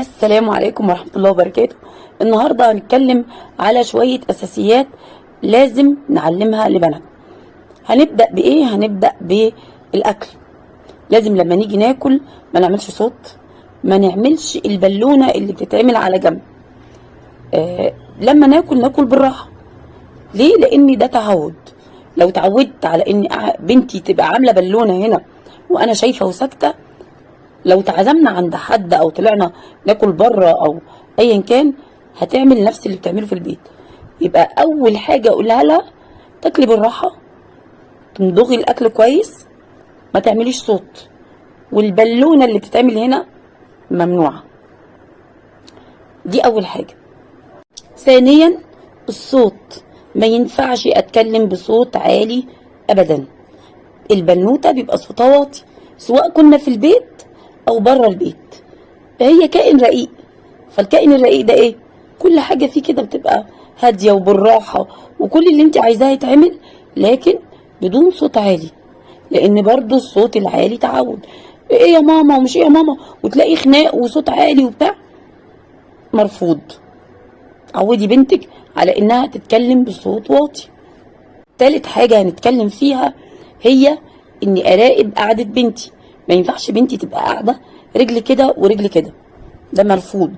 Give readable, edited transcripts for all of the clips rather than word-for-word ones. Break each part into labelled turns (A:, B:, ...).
A: السلام عليكم ورحمة الله وبركاته. النهاردة هنتكلم على شوية أساسيات لازم نعلمها لبنات. هنبدأ بإيه؟ هنبدأ بالأكل. لازم لما نيجي ناكل ما نعملش صوت، ما نعملش البالونة اللي بتتعمل على جنب. لما ناكل بالراحة. ليه؟ لأن ده تعود. لو تعودت على إن بنتي تبقى عاملة بالونة هنا وأنا شايفة وساكتة، لو تعزمنا عند حد او طلعنا ناكل بره او ايا كان، هتعمل نفس اللي بتعمله في البيت. يبقى اول حاجه اقولها لها تاكلي بالراحه، تمضغي الاكل كويس، ما تعمليش صوت، والبالونه اللي بتتعمل هنا ممنوعه. دي اول حاجه. ثانيا الصوت، ما ينفعش اتكلم بصوت عالي ابدا. البنوته بيبقى صوتها واطي سواء كنا في البيت او بره البيت. هي كائن رقيق، فالكائن الرقيق ده ايه؟ كل حاجه فيه كده بتبقى هاديه وبالراحه، وكل اللي انت عايزاه يتعمل، لكن بدون صوت عالي. لان برضو الصوت العالي تعود. ايه يا ماما ومش ايه يا ماما، وتلاقي خناق وصوت عالي وبتاع. مرفوض. عودي بنتك على انها تتكلم بصوت واطي. تالت حاجه هنتكلم فيها هي اني اراقب قعده بنتي. ما ينفعش بنتي تبقى قاعده رجل كده ورجل كده، ده مرفوض.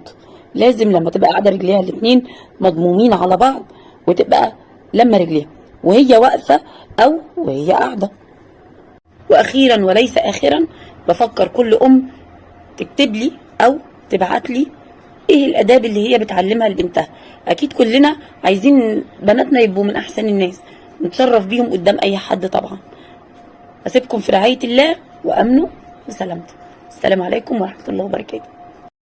A: لازم لما تبقى قاعده رجليها الاتنين مضمومين على بعض، وتبقى لما رجليها وهي واقفه او وهي قاعده. واخيرا وليس اخرا، بفكر كل ام تكتب لي او تبعت لي ايه الاداب اللي هي بتعلمها لبنتها. اكيد كلنا عايزين بناتنا يبقوا من احسن الناس، نتصرف بيهم قدام اي حد طبعا. اسيبكم في رعايه الله وامنه وسلامته. السلام عليكم ورحمه الله وبركاته.